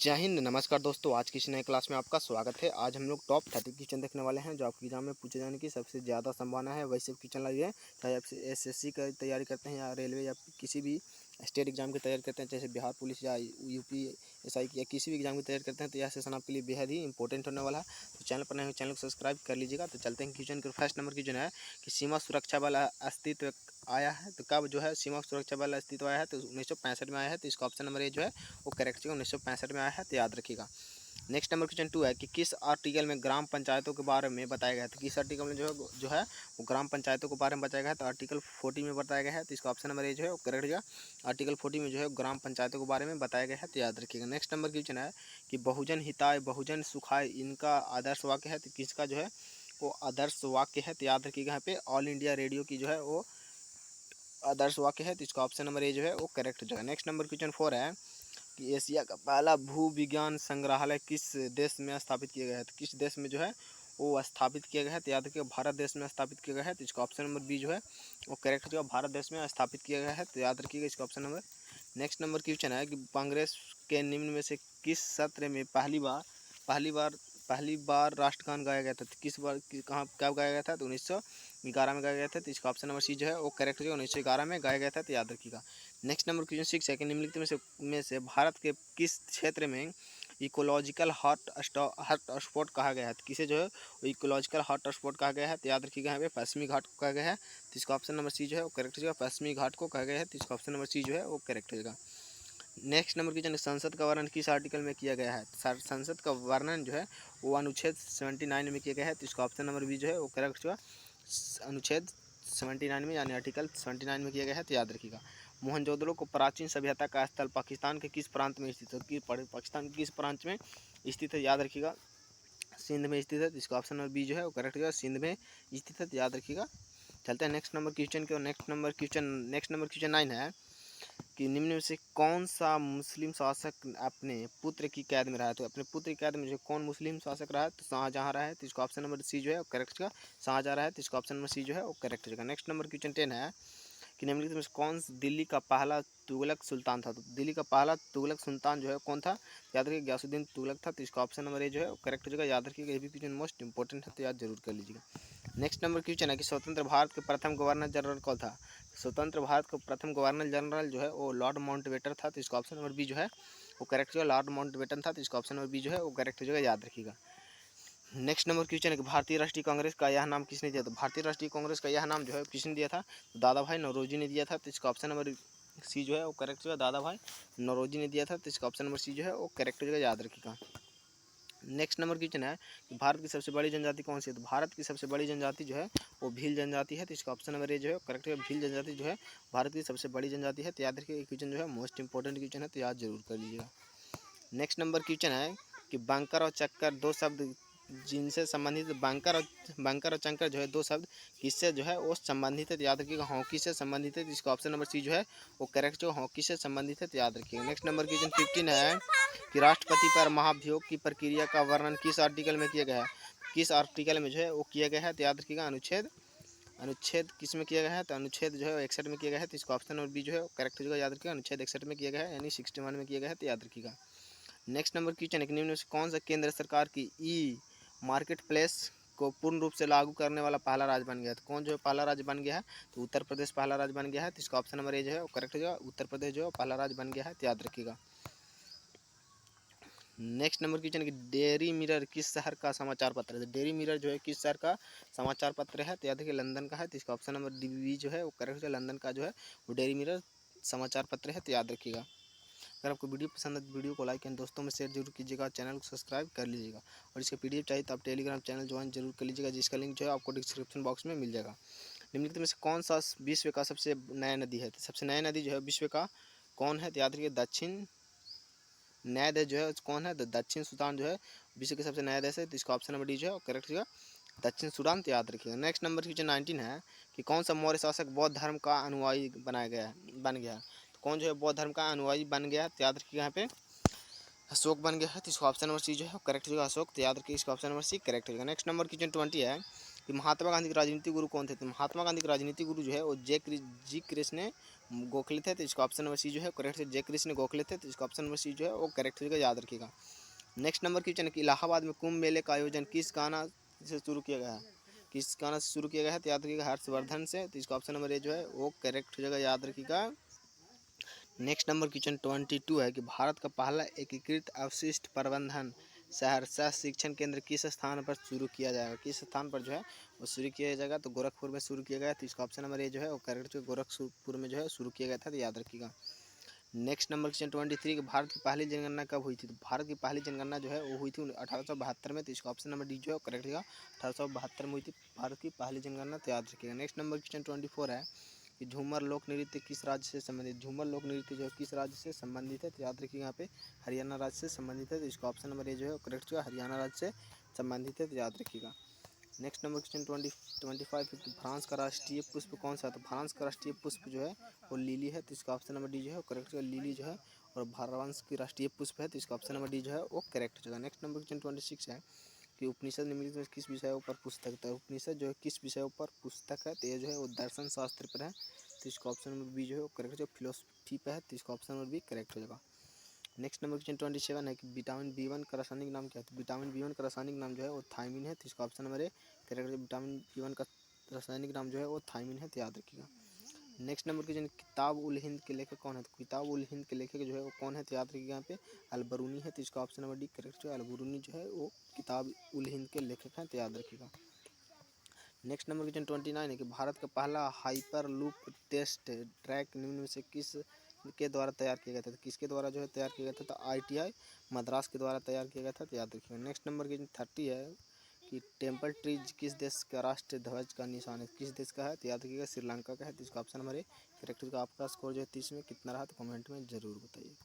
जय हिंद। नमस्कार दोस्तों, आज की इस नए क्लास में आपका स्वागत है। आज हम लोग टॉप 30 क्वेश्चन देखने वाले हैं जो आपके एग्जाम में पूछे जाने की सबसे ज़्यादा संभावना है। वैसे क्वेश्चन लगे, चाहे आप एसएससी का तैयारी करते हैं या रेलवे या किसी भी स्टेट एग्जाम की तैयारी करते हैं, जैसे बिहार पुलिस या यूपी एसआई या किसी भी एग्जाम की तैयारी करते हैं, तो यह सेशन आपके लिए बेहद ही इंपॉर्टेंट होने वाला है। तो चैनल पर नए हो, चैनल को सब्सक्राइब कर लीजिएगा। तो चलते हैं क्वेश्चन के फर्स्ट नंबर क्वेश्चन है कि सीमा सुरक्षा बल अस्तित्व आया है। तो कब जो है सीमा सुरक्षा बल अस्तित्व आया है? तो 1965 में आया है। तो इसका ऑप्शन नंबर ए जो है वो करेक्ट है, 1965 में आया है। तो याद रखिएगा। नेक्स्ट नंबर क्वेश्चन 2 है कि किस आर्टिकल में ग्राम पंचायतों के बारे में बताया गया है? तो किस आर्टिकल में जो है वो ग्राम पंचायतों के बारे में बताया गया है? तो आर्टिकल 40 में बताया गया है। तो इसका ऑप्शन नंबर ए जो है वो करेक्ट है, आर्टिकल 40 में जो है ग्राम पंचायतों के बारे में बताया गया है। तो याद रखिएगा। नेक्स्ट नंबर क्वेश्चन है कि बहुजन हिताय बहुजन सुखाय इनका आदर्श वाक्य है। तो किसका जो है वो आदर्श वाक्य है? तो याद रखिएगा, यहाँ पे ऑल इंडिया रेडियो की जो है वो आदर्श वाक्य है। तो इसका ऑप्शन नंबर ए जो है वो करेक्ट हो जाएगा। नेक्स्ट नंबर क्वेश्चन 4 है कि एशिया का पहला भू विज्ञान संग्रहालय किस देश में स्थापित किया गया है? तो किस देश में जो है वो स्थापित किया गया है? तो याद रखिए भारत देश में स्थापित किया गया है। तो इसका ऑप्शन नंबर बी जो है वो करेक्ट हो जाएगा, भारत देश में स्थापित किया गया है। तो याद रखिएगा इसका option number. Next number question है कि कांग्रेस के निम्न में से किस सत्र में पहली बार पहली बार राष्ट्रगान गाया गया था? तो किस बार कहाँ कब गाया गया था? तो 1911 में गाया गया था। तो इसका ऑप्शन नंबर सी जो है वो करेक्ट हो जाएगा, 1911 में गाया गया था। तो याद रखिएगा। नेक्स्ट नंबर क्वेश्चन 6 है कि निम्नलिखित में से भारत के किस क्षेत्र में इकोलॉजिकल हॉट स्पॉट कहा गया है? तो किसे जो है वो इकोलॉजिकल हॉट स्पॉट कहा गया है? तो याद रखिएगा, यहाँ पे पश्चिमी घाट को कहा गया है। तो इसका ऑप्शन नंबर सी जो है वो करेक्ट हो जाएगा, पश्चिमी घाट को कहा गया है। तो इसका ऑप्शन नंबर सी जो है वो करेक्ट हो जाएगा। नेक्स्ट नंबर क्वेश्चन, संसद का वर्णन किस आर्टिकल में किया गया है? संसद का वर्णन जो है वो अनुच्छेद 79 में किया गया है। तो इसका ऑप्शन नंबर बी जो है वो करेक्ट होगा, अनुच्छेद 79 में यानी आर्टिकल 79 में किया गया है। तो याद रखिएगा। मोहनजोदड़ो को प्राचीन सभ्यता का स्थल पाकिस्तान के किस प्रांत में स्थित है? पाकिस्तान के किस प्रांत में स्थित है? याद रखिएगा, सिंध में स्थित है। तो इसका ऑप्शन नंबर बी जो है वो करेक्ट होगा, सिंध में स्थित है। तो याद रखिएगा। चलते हैं नेक्स्ट नंबर क्वेश्चन के। नेक्स्ट नंबर क्वेश्चन 9 है कि निम्न में से कौन सा मुस्लिम शासक अपने पुत्र की कैद में रहा है? तो अपने पुत्र की कैद में जो कौन मुस्लिम शासक रहा है? तो शाहजहां रहा है। तो इसका ऑप्शन नंबर सी जो है वो करेक्ट होगा, शाहजहां रहा है। तो इसका ऑप्शन नंबर सी जो है वो करेक्ट हो जाएगा। नेक्स्ट नंबर क्वेश्चन 10 है कि निम्नलिखित में से कौन दिल्ली का पहला तुगलक सुल्तान था? तो दिल्ली का पहला तुगलक सुल्तान जो है कौन था? याद रखिए, गयासुद्दीन तुगलक था। तो इसका ऑप्शन नंबर ए जो है वो करेक्ट हो जाएगा। याद रखिएगा, ये भी क्वेश्चन मोस्ट इंपॉर्टेंट है, तो याद जरूर कर लीजिएगा। नेक्स्ट नंबर क्वेश्चन है कि स्वतंत्र भारत के प्रथम गवर्नर जनरल कौन था? स्वतंत्र भारत का प्रथम गवर्नर जनरल जो है वो लॉर्ड माउंटबेटन था। तो इसका ऑप्शन नंबर बी जो है वो करेक्ट होगा, लॉर्ड माउंटबेटन था। तो इसका ऑप्शन नंबर बी जो है वो करेक्ट हो जाएगा। याद रखिएगा। नेक्स्ट नंबर क्वेश्चन है कि भारतीय राष्ट्रीय कांग्रेस का यह नाम किसने दिया था? भारतीय राष्ट्रीय कांग्रेस का यह नाम जो है किसने दिया था? तो दादा भाई नौरोजी ने दिया था। तो इसका ऑप्शन नंबर सी जो है वो करेक्ट होगा, दादा भाई नौरोजी ने दिया था। तो इसका ऑप्शन नंबर सी जो है वो करेक्ट हो जाएगा। याद रखिएगा। नेक्स्ट नंबर क्वेश्चन है कि भारत की सबसे बड़ी जनजाति कौन सी है? तो भारत की सबसे बड़ी जनजाति जो है वो भील जनजाति है। तो इसका ऑप्शन नंबर ए जो है करेक्ट है, भील जनजाति जो है भारत की सबसे बड़ी जनजाति है। तो याद रखिए, क्वेश्चन जो है मोस्ट इंपॉर्टेंट क्वेश्चन है, तो याद जरूर कर लीजिएगा। नेक्स्ट नंबर क्वेश्चन है कि बंकर और चक्कर दो शब्द जिनसे संबंधित बंकर और चंकर जो है दो शब्द किससे जो है वो संबंधित है? तो याद रखिएगा, हॉकी से संबंधित है। इसका ऑप्शन नंबर सी जो है वो करेक्ट जो हॉकी से संबंधित है। तो याद रखिएगा। नेक्स्ट नंबर क्वेश्चन 15 है कि राष्ट्रपति पर महाभियोग की प्रक्रिया का वर्णन किस आर्टिकल में किया गया है? किस आर्टिकल में जो है वो किया गया है? तो याद रखिएगा, अनुच्छेद किस में किया गया है? तो अनुच्छेद जो है 61 में किया गया है। तो इसका ऑप्शन नंबर बी जो है करेक्ट हो जाएगा। याद रखिएगा, अनुच्छेद 61 में किया गया है, यानी 61 में किया गया है। तो याद रखिएगा। नेक्स्ट नंबर क्वेश्चन है कि निम्न में से कौन सा केंद्र सरकार की ई मार्केट प्लेस को पूर्ण रूप से लागू करने वाला पहला राज्य बन गया? तो कौन जो है पहला राज्य बन गया है? तो उत्तर प्रदेश पहला राज्य बन गया है। तो इसका ऑप्शन नंबर ए जो है वो करेक्ट हो जाएगा, उत्तर प्रदेश जो है पहला राज्य बन गया है। तो याद रखिएगा। नेक्स्ट नंबर क्वेश्चन कि डेयरी मिरर किस शहर का समाचार पत्र है? डेयरी मिरर जो है किस शहर का समाचार पत्र है? तो याद रखिए, लंदन का है। तो इसका ऑप्शन नंबर डी जो है वो करेक्ट है, लंदन का जो है वो डेयरी मिरर समाचार पत्र है। तो याद रखिएगा। अगर आपको वीडियो पसंद है तो वीडियो को लाइक एंड दोस्तों में शेयर जरूर कीजिएगा, चैनल को सब्सक्राइब कर लीजिएगा। और इसका पीडीएफ चाहिए तो आप टेलीग्राम चैनल ज्वाइन जरूर कर लीजिएगा, जिसका लिंक जो है आपको डिस्क्रिप्शन बॉक्स में मिल जाएगा। निम्नलिखित में से कौन सा विश्व का सबसे नया नदी है? तो सबसे नया नदी जो है विश्व का कौन है? तो याद रखिए, दक्षिण नया देश जो है कौन है? तो दक्षिण सूडान जो है विश्व के सबसे नया देश है। तो इसका ऑप्शन नंबर डी जो है करेक्ट होगा, दक्षिण सूडान। तो याद रखिएगा। नेक्स्ट नंबर क्वेश्चन 19 है कि कौन सा मौर्य शासक बौद्ध धर्म का अनुयायी बन गया? तो कौन जो है बौद्ध धर्म का अनुयायी बन गया? तो याद रखिएगा, यहाँ पे अशोक बन गया है। तो इसका ऑप्शन नंबर सी जो है करेक्ट होगा, अशोक। तो याद रखिए, इसका ऑप्शन नंबर सी करेक्ट होगा। नेक्स्ट नंबर क्वेश्चन 20 है कि महात्मा गांधी के राजनीतिक गुरु कौन थे? तो महात्मा गांधी के राजनीतिक गुरु जो है वो जी कृष्ण गोखले थे, तो इसका ऑप्शन नंबर सी जो है करेक्ट है। जय कृष्ण गोखले थे, तो इसका ऑप्शन नंबर सी जो है वो करेक्ट होगा, याद रखिएगा। नेक्स्ट नंबर क्वेश्चन है कि इलाहाबाद में कुंभ मेले का आयोजन किस गाना से शुरू किया गया है? किस गाना से शुरू किया गया है? तो याद रखिएगा हर्षवर्धन से, तो इसका ऑप्शन नंबर ए जो है वो करेक्ट हो जाएगा, याद रखिएगा। नेक्स्ट नंबर क्वेश्चन 22 है कि भारत का पहला एकीकृत अवशिष्ट प्रबंधन शहर सह शिक्षण केंद्र किस स्थान पर शुरू किया जाएगा? किस स्थान पर जो है वो शुरू किया जाएगा? तो गोरखपुर में शुरू किया गया, तो इसका ऑप्शन नंबर ए जो है वो करेक्ट जो गोरखपुर में जो है शुरू किया गया था, तो याद रखिएगा। नेक्स्ट नंबर क्वेश्चन 23 कि भारत की पहली जनगणना कब हुई थी? तो भारत की पहली जनगणना जो है वो हुई थी 1872 में, तो इसका ऑप्शन नंबर डी जो है करेक्ट होगा, 1872 में हुई थी भारत की पहली जनगणना, तो याद रखिएगा। नेक्स्ट नंबर क्वेश्चन 24 है कि झूमर लोक नृत्य किस राज्य से संबंधित? झूमर लोक नृत्य जो है किस राज्य से संबंधित है? तो याद रखिएगा यहाँ पे हरियाणा राज्य से संबंधित है, तो इसका ऑप्शन नंबर ए जो है करेक्ट होगा, हरियाणा राज्य से संबंधित है, तो याद रखिएगा। नेक्स्ट नंबर क्वेश्चन 25 है कि फ्रांस का राष्ट्रीय पुष्प कौन सा है? तो फ्रांस का राष्ट्रीय पुष्प जो है वो लिली है, तो इसका ऑप्शन नंबर डी जो है करेक्ट होगा, लिली जो है। और फ्रांस की राष्ट्रीय पुष्प है, तो इसका ऑप्शन नंबर डी जो है वो करेक्ट हो जाएगा। नेक्स्ट नंबर क्वेश्चन 26 है कि उपनिषद निम्नलिखित में किस विषय पर पुस्तक? तो उपनिषद जो है किस विषय पर पुस्तक है? तो ये जो है वो दर्शन शास्त्र पर है, तो इसका ऑप्शन नंबर बी जो है वो करेक्ट हो, फिलोसफी पर है, तो इसका ऑप्शन नंबर बी करेक्ट हो जाएगा। नेक्स्ट नंबर क्वेश्चन 27 है कि विटामिन बी1 का रासायनिक नाम क्या है? तो विटामिन बी1 का रासायनिक नाम जो है वो थायमिन है, तो इसका ऑप्शन नंबर ए करेक्ट है। विटामिन बी1 का रासायनिक नाम जो है वो थायमिन है, तो याद रखिएगा। नेक्स्ट नंबर क्वेश्चन किताब उल हिंद के लेखक कौन है? तो किताब उल हिंद के लेखक जो है वो कौन है? तो याद रखिएगा यहाँ पे अलबरूनी है, तो इसका ऑप्शन नंबर डी करेक्ट है। अलबरूनी जो है वो किताब उल हिंद के लेखक हैं, तो याद रखिएगा। नेक्स्ट नंबर क्वेश्चन 29 है कि भारत का पहला हाइपर लूप टेस्ट ट्रैक निम्न में से किस के द्वारा तैयार किया गया था? तो किसके द्वारा जो है तैयार किया गया था? तो ITI मद्रास के द्वारा तैयार किया गया था, तो याद रखिएगा। नेक्स्ट नंबर क्वेश्चन 30 है कि टेम्पल ट्रीज किस देश का राष्ट्रीय ध्वज का निशान है? किस देश का है? तो याद रखिएगा श्रीलंका का है, तो इसका ऑप्शन नंबर ए करेक्ट होगा। आपका स्कोर जो है 30 में कितना रहा तो कमेंट में ज़रूर बताइए।